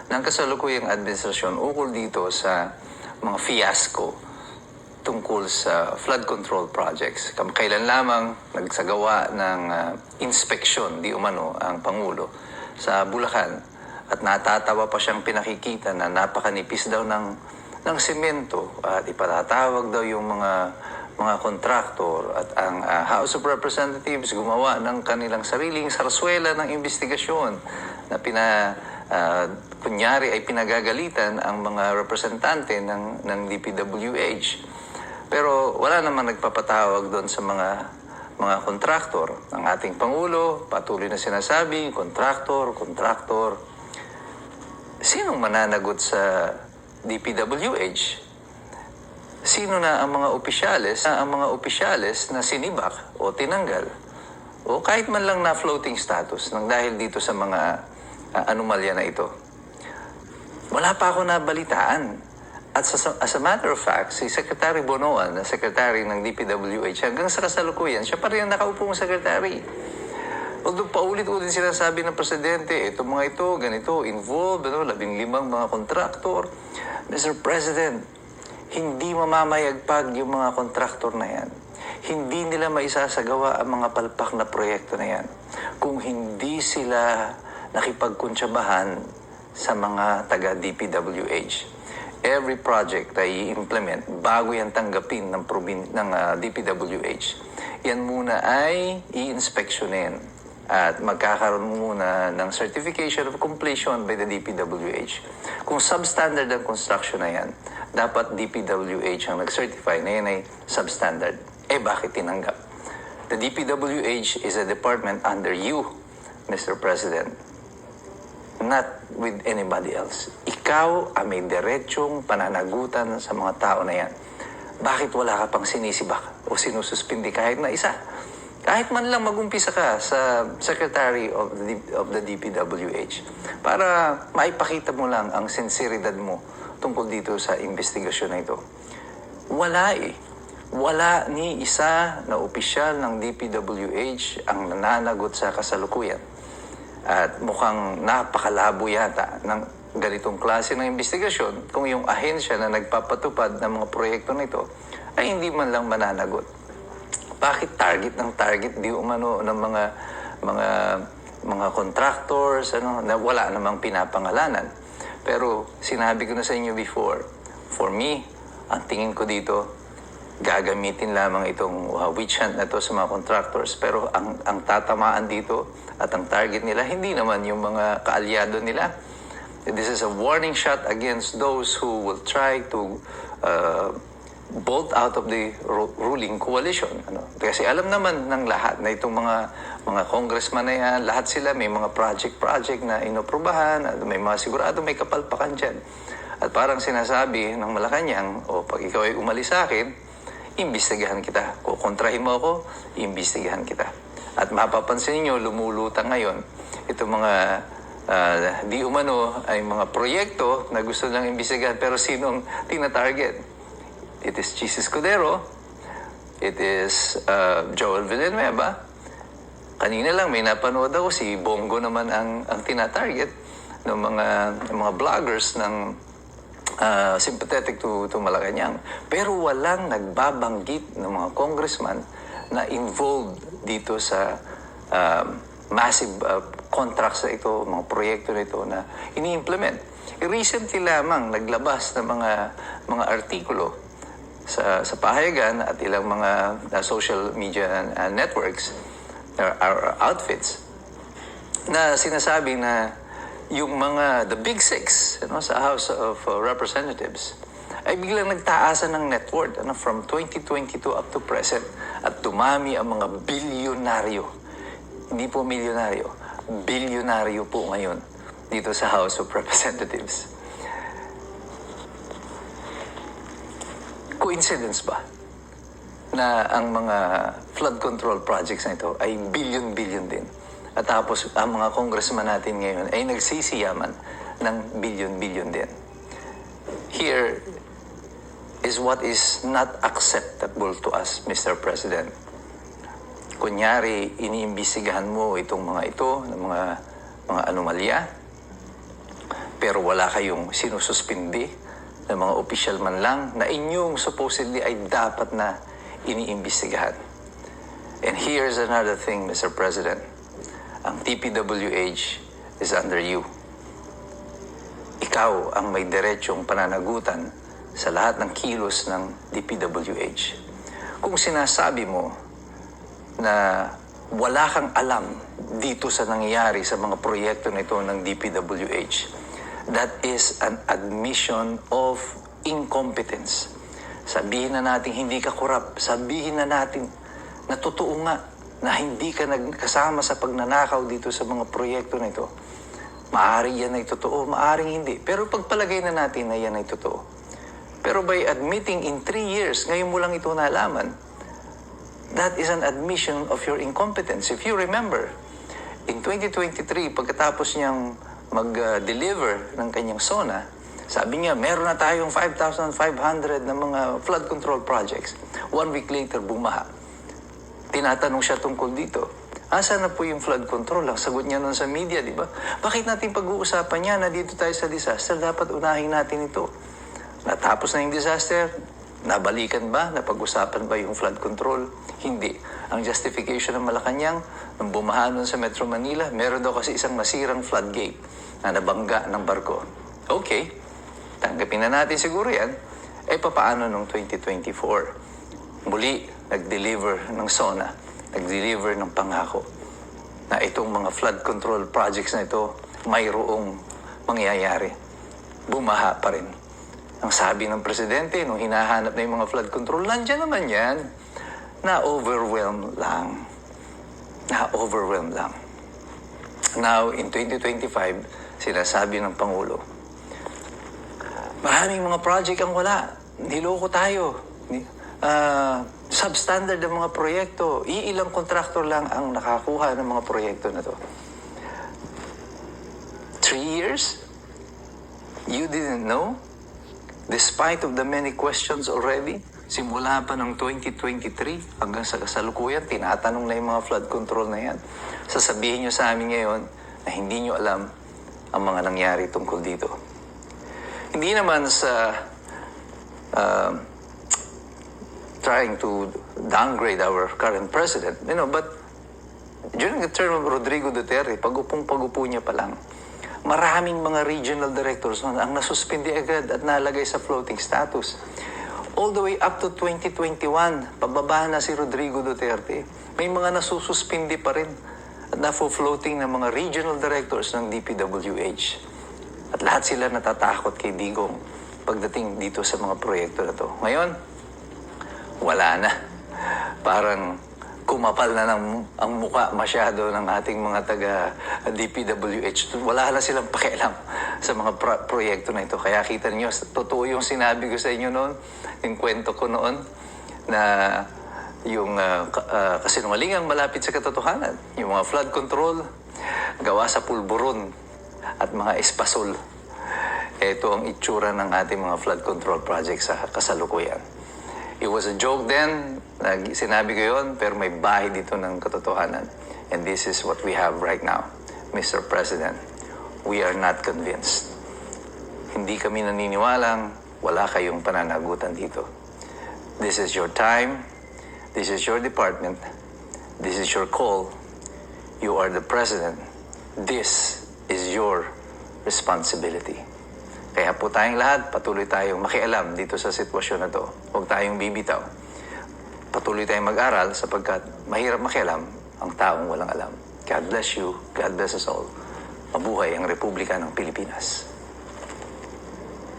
ng kasalukuyang administrasyon ukol dito sa mga fiasco tungkol sa flood control projects. Kailan lamang nagsagawa ng inspeksyon, di umano, ang Pangulo sa Bulacan at natatawa pa siyang pinakikita na napakanipis daw ng semento at ipatatawag daw yung mga kontraktor at ang House of Representatives gumawa ng kanilang sariling sarswela ng investigasyon na kunyari ay pinagagalitan ang mga representante ng DPWH. Pero wala namang nagpapatawag doon sa mga kontraktor. Ang ating Pangulo, patuloy na sinasabi, kontraktor. Sinong mananagot sa DPWH? Sino na ang mga opisyales na sinibak o tinanggal? O kahit man lang na floating status nang dahil dito sa mga anomalya na ito. Wala pa ako nabalitaan. At as a matter of fact, si Secretary Bonoan, na Secretary ng DPWH, hanggang sa kasalukuyan, siya pa rin ang nakaupong Secretary. Although paulit-ulit sinasabi ng Presidente, itong mga ito, ganito, involved, 15 mga kontraktor. Mr. President, hindi mamamayagpag yung mga kontraktor na yan. Hindi nila maisasagawa ang mga palpak na proyekto na yan kung hindi sila nakipagkuntsabahan sa mga taga-DPWH. Every project ay i-implement bago yan tanggapin ng DPWH. Yan muna ay i-inspeksyonin at magkakaroon muna ng certification of completion by the DPWH. Kung substandard ang construction na yan, dapat DPWH ang nag-certify na yan ay substandard. Bakit tinanggap? The DPWH is a department under you, Mr. President. Not with anybody else. Ikaw ang may diretsong pananagutan sa mga tao na yan. Bakit wala ka pang sinisibak o sinususpindi kahit na isa? Kahit man lang mag-umpisa ka sa Secretary of the DPWH para maipakita mo lang ang sinseridad mo tungkol dito sa investigasyon na ito. Wala Wala ni isa na opisyal ng DPWH ang nananagot sa kasalukuyan. At mukhang napakalabo yata ng ganitong klase ng investigasyon kung yung ahensya na nagpapatupad ng mga proyekto nito ay hindi man lang mananagot. Bakit target di umano ng mga contractors na wala namang pinapangalanan? Pero sinabi ko na sa inyo before, for me, ang tingin ko dito, gagamitin lamang itong witch hunt na to sa mga contractors. Pero ang tatamaan dito at ang target nila, hindi naman yung mga kaalyado nila. This is a warning shot against those who will try to bolt out of the ruling coalition. Kasi alam naman ng lahat na itong mga congressman na yan, lahat sila may mga project na inoprubahan, at may mga sigurado may kapalpakan dyan. At parang sinasabi ng Malacanang, pag ikaw ay umalis sa akin, imbestigahan kita. Kukontrahin mo ako, imbestigahan kita. At mapapansin niyo, lumulutang ngayon, itong mga di umano ay mga proyekto na gusto nilang imbestigahan, pero sinong tina-target? It is Chis Escudero, it is Joel Villanueva. Kanina lang may napanood ako, si Bongo naman ang tina-target ng mga vloggers ng sympathetic to Malacanang. Pero walang nagbabanggit ng mga congressman na involved dito sa massive contracts na ito, mga proyekto na ito na ini-implement. Recently lamang naglabas ng mga artikulo sa pahayagan at ilang mga social media networks or outfits na sinasabi na yung the big six sa House of Representatives ay biglang nagtaasan ng net worth from 2022 up to present at dumami ang mga bilyonaryo. Hindi po milyonaryo, bilyonaryo po ngayon dito sa House of Representatives. Coincidence ba na ang mga flood control projects na ito ay billion din? At tapos, ang mga congressman natin ngayon ay nagsisiyaman ng billion din. Here is what is not acceptable to us, Mr. President. Kunyari, iniimbestigahan mo itong mga ito, ng mga anomalya. Pero wala kayong sinususpindi ng mga opisyal man lang na inyong supposedly ay dapat na iniimbestigahan. And here's another thing, Mr. President. Ang DPWH is under you. Ikaw ang may diretsong pananagutan sa lahat ng kilos ng DPWH. Kung sinasabi mo na wala kang alam dito sa nangyayari sa mga proyekto nito ng DPWH, that is an admission of incompetence. Sabihin na natin hindi ka korap. Sabihin na natin na totoo nga na hindi ka nagkasama sa pagnanakaw dito sa mga proyekto na ito. Maaring yan ay totoo, maaring hindi. Pero pagpalagay na natin na yan ay totoo. Pero by admitting in 3 years, ngayon mo lang ito nalaman, that is an admission of your incompetence. If you remember, in 2023, pagkatapos niyang mag-deliver ng kanyang SONA, sabi niya, meron na tayong 5,500 na mga flood control projects. 1 week later, bumaha. Tinatanong siya tungkol dito. Asa na po yung flood control? Ang sagot niya nun sa media, di ba? Bakit natin pag-uusapan niya na dito tayo sa disaster? Dapat unahin natin ito. Natapos na yung disaster, nabalikan ba? Napag-usapan ba yung flood control? Hindi. Ang justification ng Malacanang, nung bumaha nun sa Metro Manila, meron daw kasi isang masirang floodgate na nabangga ng barko. Okay, tanggapin na natin siguro yan. Eh, papaano nung 2024? Muli, nag-deliver ng SONA, nag-deliver ng pangako na itong mga flood control projects na ito mayroong mangyayari. Bumaha pa rin. Ang sabi ng presidente, nung hinahanap na yung mga flood control, nandiyan naman yan. Na-overwhelm lang. Na-overwhelm lang. Now, in 2025, sinasabi ng Pangulo, maraming mga project ang wala. Niloko tayo. Substandard ang mga proyekto. Iilang kontraktor lang ang nakakuha ng mga proyekto na to. 3 years? You didn't know? Despite of the many questions already, simula pa ng 2023 hanggang sa kasalukuyan, tinatanong na yung mga flood control na yan. Sasabihin nyo sa amin ngayon na hindi nyo alam ang mga nangyari tungkol dito. Hindi naman sa trying to downgrade our current president, but during the term of Rodrigo Duterte, pag-upo niya pa lang, maraming mga regional directors ang nasuspindi agad at nalagay sa floating status. All the way up to 2021, pababa na si Rodrigo Duterte, may mga nasususpindi pa rin at na-floating ng mga regional directors ng DPWH. At lahat sila natatakot kay Digong pagdating dito sa mga proyekto na to. Ngayon, wala na. Parang kumapal na ang muka masyado ng ating mga taga-DPWH. Wala na silang pakialam sa mga proyekto na ito. Kaya kita niyo, totoo yung sinabi ko sa inyo noon, yung kwento ko noon, na yung kasinungalingang malapit sa katotohanan. Yung mga flood control, gawa sa pulburon at mga espasol. Ito ang itsura ng ating mga flood control projects sa kasalukuyan. It was a joke then, sinabi ko yun, pero may bahay dito ng katotohanan. And this is what we have right now. Mr. President, we are not convinced. Hindi kami naniniwalang wala kayong pananagutan dito. This is your time. This is your department. This is your call. You are the President. This is your responsibility. Kaya po tayong lahat, patuloy tayong makialam dito sa sitwasyon na to. Huwag tayong bibitaw. Patuloy tayong mag-aral sapagkat mahirap makialam ang taong walang alam. God bless you. God bless us all. Mabuhay ang Republika ng Pilipinas.